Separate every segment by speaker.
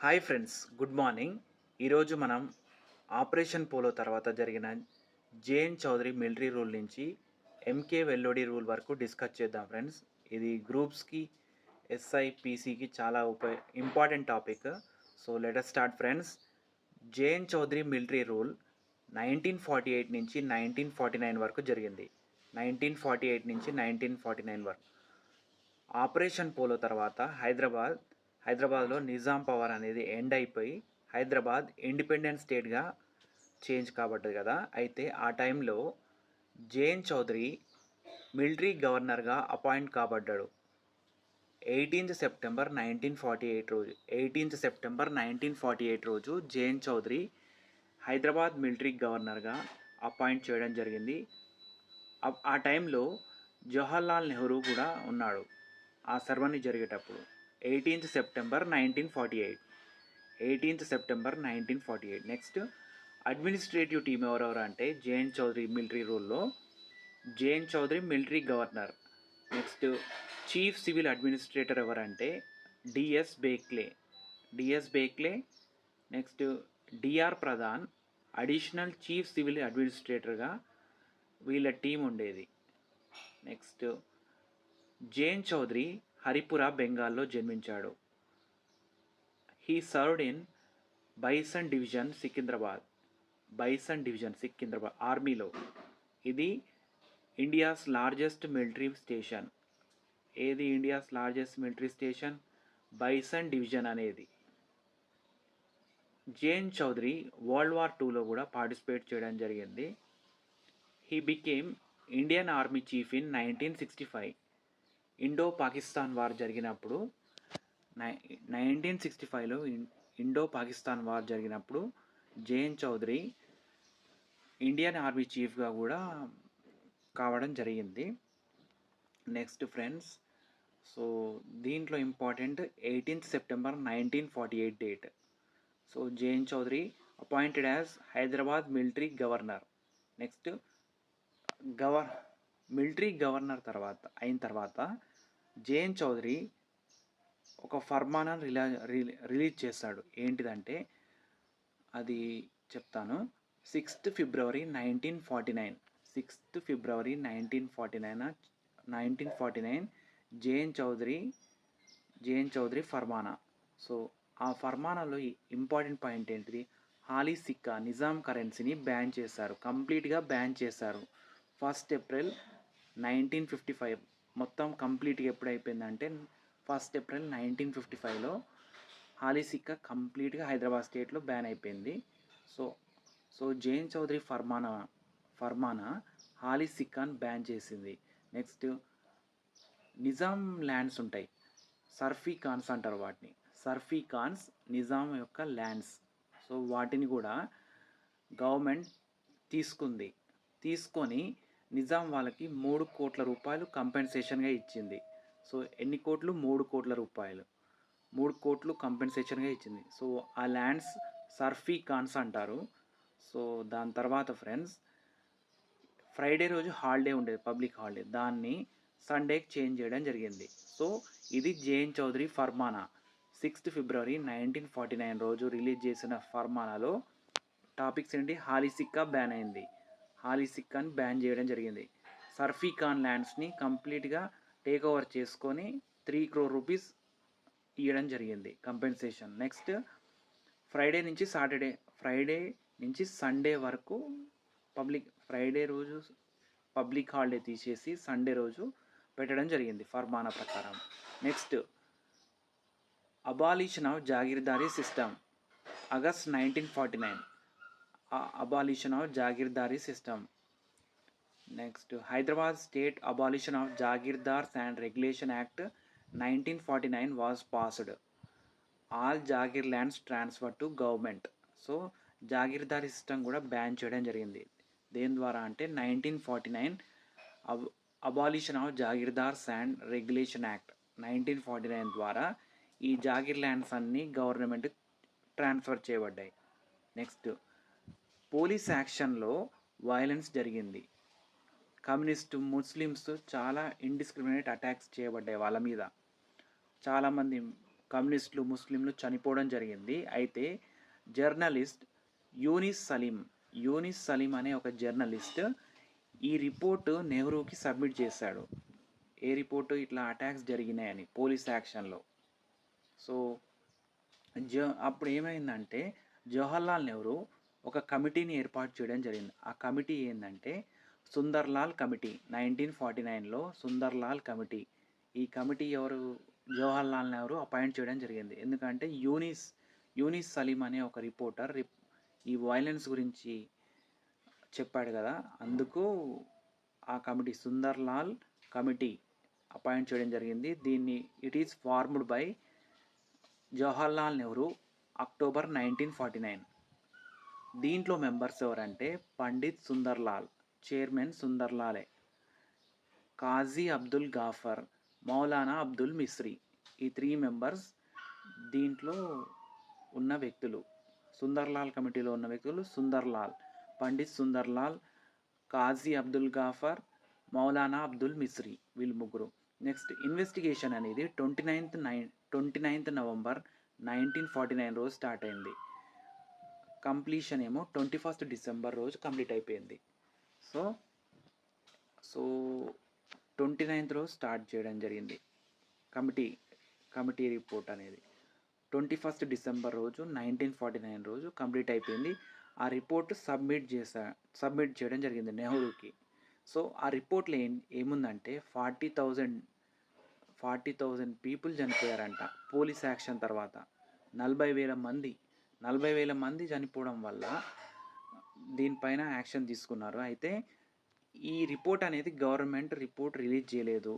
Speaker 1: Hi friends, good morning. ఈరోజు మనం operation polo తర్వాత జరిగిన జేఎన్ చౌదరి మిలిటరీ రూల్ నుంచి ఎంకే వెల్లోడి రూల్ వరకు డిస్కస్ చేద్దాం ఫ్రెండ్స్. ఇది గ్రూప్స్కి, ఎస్ఐ, పీసీకి చాలా important topic. So let us start friends. JN Chaudhuri military rule 1948 నుంచి 1949 వరకు జరిగింది. 1948 నుంచి 1949 వరకు. ఆపరేషన్ పోలో తర్వాత హైదరాబాద్లో నిజాం పవర్ అనేది ఎండ్ అయిపోయి హైదరాబాద్ ఇండిపెండెంట్ స్టేట్గా చేంజ్ కాబడ్డది కదా. అయితే ఆ టైంలో జేఎన్ చౌదరి మిలిటరీ గవర్నర్గా అపాయింట్ కాబడ్డాడు. 18th సెప్టెంబర్ 1948 రోజు జేఎన్ చౌదరి హైదరాబాద్ మిలిటరీ గవర్నర్గా అపాయింట్ చేయడం జరిగింది. ఆ టైంలో జవహర్లాల్ నెహ్రూ కూడా ఉన్నాడు ఆ సెరమనీ జరిగేటప్పుడు. 18th September 1948. Next administrative team ఎవరెవరు అంటే జేఎన్ చౌదరి మిలిటరీ రూల్లో J N Chaudhuri military governor. Next chief civil administrator ఎవరంటే D S Bakhle. Next D R Pradhan additional chief civil అడ్మినిస్ట్రేటర్గా వీళ్ళ టీం ఉండేది. నెక్స్ట్ జేఎన్ చౌదరి హరిపురా, బెంగాల్లో జన్మించాడు. He served in Bison division Secunderabad ఆర్మీలో. ఇది ఇండియాస్ లార్జెస్ట్ మిలిటరీ స్టేషన్. ఏది India's largest military station? Bison division అనేది. జేఎన్ చౌదరి వరల్డ్ వార్ 2లో కూడా పార్టిసిపేట్ చేయడం జరిగింది. He became Indian army chief in 1965. Indo Pakistan war జరిగినప్పుడు 1965లో ఇండో పాకిస్తాన్ వార్ జరిగినప్పుడు జేఎన్ చౌదరి ఇండియన్ ఆర్మీ చీఫ్గా కూడా కావడం జరిగింది. నెక్స్ట్ ఫ్రెండ్స్, సో దీంట్లో important 18th September 1948 date. So JN Chaudhuri appointed as Hyderabad military governor. Next military governor అయిన తర్వాత జేఎన్ చౌదరి ఒక ఫర్మానా రిలీజ్ చేస్తాడు. ఏంటిదంటే అది చెప్తాను. 6th ఫిబ్రవరి 1949 జేఎన్ చౌదరి ఫర్మానా. సో ఆ ఫర్మానాలో ఇంపార్టెంట్ పాయింట్ ఏంటిది? హాలీ సిక్కా, నిజాం కరెన్సీని బ్యాన్ చేశారు, కంప్లీట్గా బ్యాన్ చేశారు. 1st ఏప్రిల్ 1955 మొత్తం కంప్లీట్గా ఎప్పుడు అయిపోయిందంటే 1st ఏప్రిల్ 1955లో హాలీ సిక్కా కంప్లీట్గా హైదరాబాద్ స్టేట్లో బ్యాన్ అయిపోయింది. సో జేఎన్ చౌదరి ఫర్మానా హాలీ సిక్కాను బ్యాన్ చేసింది. నెక్స్ట్ నిజాం ల్యాండ్స్ ఉంటాయి, సర్ఫీ ఖాన్స్ అంటారు వాటిని. సర్ఫీ ఖాన్స్ నిజాం యొక్క ల్యాండ్స్. సో వాటిని కూడా గవర్నమెంట్ తీసుకొని నిజాం వాళ్ళకి 3 కోట్ల రూపాయలు కంపెన్సేషన్గా ఇచ్చింది. సో ఎన్ని కోట్లు? 3 కోట్ల రూపాయలు. 3 కోట్లు కంపెన్సేషన్గా ఇచ్చింది. సో ఆ ల్యాండ్స్ సర్ఫీ ఖాన్స్ అంటారు. సో దాని తర్వాత ఫ్రెండ్స్, ఫ్రైడే రోజు హాలిడే ఉండేది, పబ్లిక్ హాలిడే. దాన్ని సండేకి చేంజ్ చేయడం జరిగింది. సో ఇది జేఎన్ చౌదరి ఫర్మానా. 6th ఫిబ్రవరి 1949 రోజు రిలీజ్ చేసిన ఫర్మానాలో టాపిక్స్ ఏంటి? హాలీ సిక్కా బ్యాన్ అయింది, హాలీ సిక్కాని బ్యాన్ చేయడం జరిగింది. సర్ఫీ ఖాన్ ల్యాండ్స్ని కంప్లీట్గా టేక్ ఓవర్ చేసుకొని 3 crore రూపీస్ ఇవ్వడం జరిగింది కంపెన్సేషన్. నెక్స్ట్ ఫ్రైడే నుంచి సండే వరకు ఫ్రైడే రోజు పబ్లిక్ హాలిడే తీసేసి సండే రోజు పెట్టడం జరిగింది ఫర్మానా ప్రకారం. Next abolition of jagirdari system, August 1949. Abolition of jagirdari system. Next Hyderabad state abolition of jagirdars and regulation act 1949 was passed. All jagir lands transfer to government. So jagirdari system కూడా ban చేయడం జరిగింది. దేని ద్వారా అంటే 1949 abolition of jagirdars and regulation act 1949 ద్వారా ఈ జాగీర్ ల్యాండ్స్ అన్నీ government transfer చేయబడ్డాయి. నెక్స్ట్ పోలీస్ యాక్షన్లో వైలెన్స్ జరిగింది. కమ్యూనిస్టు, ముస్లిమ్స్ చాలా ఇండిస్క్రిమినేట్ అటాక్స్ చేయబడ్డాయి వాళ్ళ మీద. చాలామంది కమ్యూనిస్టులు, ముస్లింలు చనిపోవడం జరిగింది. అయితే జర్నలిస్ట్ యూనిస్ సలీం అనే ఒక జర్నలిస్ట్ ఈ రిపోర్ట్ నెహ్రూకి సబ్మిట్ చేశాడు. ఏ రిపోర్టు? ఇట్లా అటాక్స్ జరిగినాయని పోలీస్ యాక్షన్‌లో. సో, అప్పుడు ఏమైందంటే జవహర్లాల్ నెహ్రూ ఒక కమిటీని ఏర్పాటు చేయడం జరిగింది. ఆ కమిటీ ఏందంటే సుందర్లాల్ కమిటీ. 1949లో సుందర్లాల్ కమిటీ. ఈ కమిటీ ఎవరు? జవహర్లాల్ నెహ్రూ అపాయింట్ చేయడం జరిగింది. ఎందుకంటే యూనిస్ సలీం అనే ఒక రిపోర్టర్ ఈ వైలెన్స్ గురించి చెప్పాడు కదా! అందుకు ఆ కమిటీ సుందర్లాల్ కమిటీ అపాయింట్ చేయడం జరిగింది. దీన్ని it is formed by Jawaharlal Nehru October 1949. దీంట్లో మెంబర్స్ ఎవరంటే పండిత్ సుందర్లాల్, చైర్మన్ సుందర్లాలే, కాజీ అబ్దుల్ గాఫర్, మౌలానా అబ్దుల్ మిస్రీ. ఈ 3 మెంబర్స్ దీంట్లో ఉన్న వ్యక్తులు. సుందర్లాల్ కమిటీలో ఉన్న వ్యక్తులు సుందర్లాల్, పండిత్ సుందర్లాల్, కాజీ అబ్దుల్ గాఫర్, మౌలానా అబ్దుల్ మిస్రీ, వీళ్ళు ముగ్గురు. నెక్స్ట్ ఇన్వెస్టిగేషన్ అనేది 29th నవంబర్ 1949 రోజు స్టార్ట్ అయింది. కంప్లీషన్ ఏమో 21st డిసెంబర్ రోజు కంప్లీట్ అయిపోయింది. సో 29th రోజు స్టార్ట్ చేయడం జరిగింది కమిటీ రిపోర్ట్ అనేది. 21st డిసెంబర్ రోజు 1949 రోజు కంప్లీట్ అయిపోయింది. ఆ రిపోర్ట్ సబ్మిట్ చేయడం జరిగింది నెహ్రూకి. సో ఆ రిపోర్ట్లో ఏముందంటే 40,000 పీపుల్ చనిపోయారంట పోలీస్ యాక్షన్ తర్వాత. 40,000 మంది చనిపోవడం వల్ల దీనిపైన యాక్షన్ తీసుకున్నారు. అయితే ఈ రిపోర్ట్ అనేది గవర్నమెంట్ రిపోర్ట్ రిలీజ్ చేయలేదు.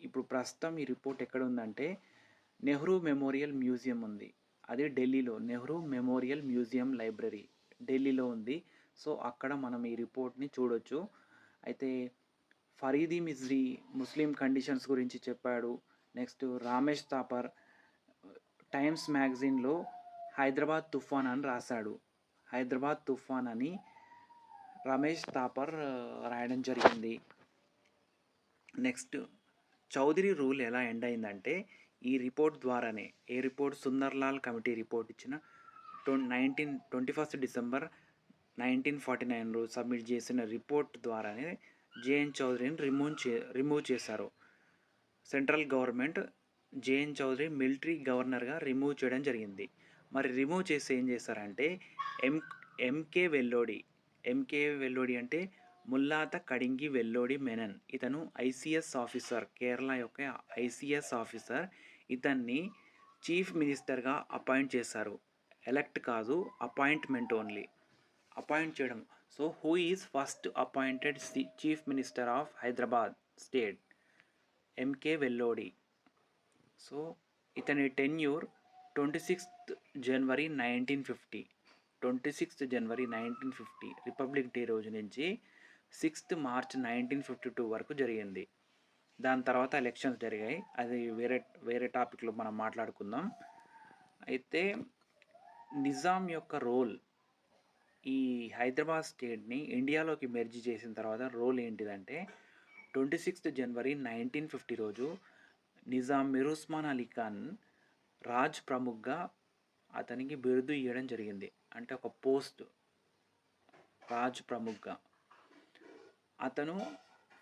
Speaker 1: ఇప్పుడు ప్రస్తుతం ఈ రిపోర్ట్ ఎక్కడ ఉందంటే నెహ్రూ మెమోరియల్ మ్యూజియం ఉంది. అది ఢిల్లీలో. నెహ్రూ మెమోరియల్ మ్యూజియం లైబ్రరీ ఢిల్లీలో ఉంది. సో అక్కడ మనం ఈ రిపోర్ట్ని చూడొచ్చు. అయితే ఫరీదీ మిజ్రీ ముస్లిం కండిషన్స్ గురించి చెప్పాడు. నెక్స్ట్ రామేష్ థాపర్ టైమ్స్ మ్యాగజైన్లో హైదరాబాద్ తుఫాన్ అని రాశాడు. హైదరాబాద్ తుఫాన్ అని రమేష్ థాపర్ రాయడం జరిగింది. నెక్స్ట్ చౌదరి రూల్ ఎలా ఎండ్ అయిందంటే ఈ రిపోర్ట్ ద్వారానే. ఏ రిపోర్ట్? సుందర్లాల్ కమిటీ రిపోర్ట్ ఇచ్చిన 21st డిసెంబర్ 1949 రోజు సబ్మిట్ చేసిన రిపోర్ట్ ద్వారానే జేఎన్ చౌదరిని రిమూవ్ చేశారు. Central government JN Chaudhuri military గవర్నర్గా రిమూవ్ చేయడం జరిగింది. మరి రిమూవ్ చేసి ఏం చేశారంటే ఎంకే వెల్లోడి అంటే ముల్లాత కడింగి వెల్లోడి మెనన్. ఇతను ఐసిఎస్ ఆఫీసర్, కేరళ యొక్క ఐసిఎస్ ఆఫీసర్. ఇతన్ని చీఫ్ మినిస్టర్గా అపాయింట్ చేశారు. ఎలక్ట్ కాదు, అపాయింట్మెంట్ ఓన్లీ. అపాయింట్ చేయడం. So who is first appointed chief minister of Hyderabad state? MK Vellodi. So ఇతని టెన్యూర్ 26th జనవరి 1950 రిపబ్లిక్ డే రోజు నుంచి 6th మార్చ్ 1952 వరకు జరిగింది. దాని తర్వాత ఎలక్షన్స్ జరిగాయి. అది వేరే టాపిక్లో మనం మాట్లాడుకుందాం. అయితే నిజాం యొక్క రోల్ ఈ హైదరాబాద్ స్టేట్ని ఇండియాలోకి మెర్జ్ చేసిన తర్వాత రోల్ ఏంటిదంటే 26th జనవరి 1950 రోజు నిజాం మీర్ ఉస్మాన్ అలీ ఖాన్ రాజ్ ప్రముఖ్గా అతనికి బిరుదు ఇవ్వడం జరిగింది. అంటే ఒక పోస్ట్ రాజ్ ప్రముఖ్గా. అతను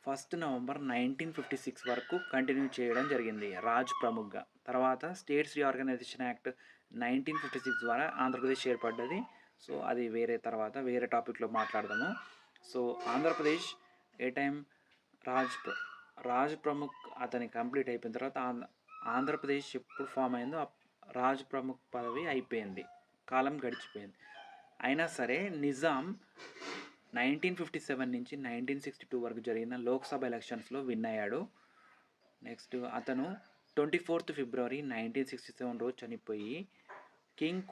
Speaker 1: 1st నవంబర్ 1956 వరకు కంటిన్యూ చేయడం జరిగింది రాజ్ ప్రముఖ్గా. తర్వాత స్టేట్స్ రీఆర్గనైజేషన్ యాక్ట్ 1956 ద్వారా ఆంధ్రప్రదేశ్ ఏర్పడ్డది. సో అది వేరే టాపిక్లో మాట్లాడదాము. సో ఆంధ్రప్రదేశ్ ఏ టైం రాజ్ ప్రముఖ్ అతని కంప్లీట్ అయిపోయిన తర్వాత ఆంధ్రప్రదేశ్ ఎప్పుడు ఫామ్ అయిందో రాజ్ ప్రముఖ్ పదవి అయిపోయింది, కాలం గడిచిపోయింది. అయినా సరే నిజాం 1957 నుంచి 1962 వరకు జరిగిన లోక్సభ ఎలక్షన్స్లో విన్ అయ్యాడు. నెక్స్ట్ అతను 24th ఫిబ్రవరి 1967 రోజు చనిపోయి కింగ్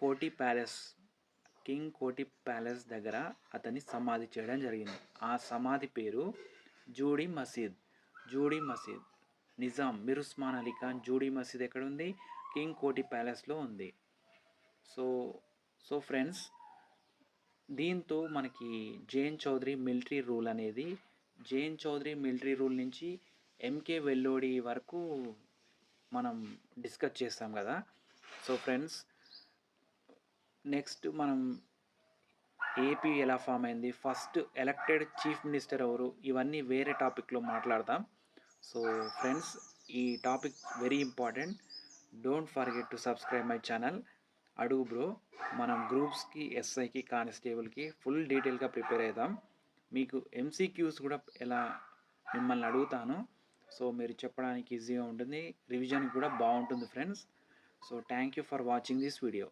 Speaker 1: కోటి ప్యాలెస్ దగ్గర అతన్ని సమాధి చేయడం జరిగింది. ఆ సమాధి పేరు జూడీ మసీద్. నిజాం మీర్ ఉస్మాన్ అలీ ఖాన్ జూడీ మసీద్ ఎక్కడ ఉంది? కింగ్ కోటి ప్యాలెస్లో ఉంది. సో ఫ్రెండ్స్, దీంతో మనకి జేఎన్ చౌదరి మిలిటరీ రూల్ నుంచి ఎంకే వెల్లోడి వరకు మనం డిస్కస్ చేస్తాం కదా. సో ఫ్రెండ్స్, నెక్స్ట్ మనం ఏపీ ఎలా ఫామ్ అయింది, ఫస్ట్ ఎలక్టెడ్ చీఫ్ మినిస్టర్ ఎవరు, ఇవన్నీ వేరే టాపిక్లో మాట్లాడదాం. సో ఫ్రెండ్స్, ఈ topic very important. Don't forget to subscribe my channel. అడుగు బ్రో, మనం గ్రూప్స్కి, ఎస్ఐకి, కానిస్టేబుల్కి ఫుల్ డీటెయిల్గా ప్రిపేర్ అవుదాం. మీకు ఎంసీక్యూస్ కూడా ఎలా మిమ్మల్ని అడుగుతాను. సో మీరు చెప్పడానికి ఈజీగా ఉంటుంది, రివిజన్ కూడా బాగుంటుంది friends. So thank you for watching this video.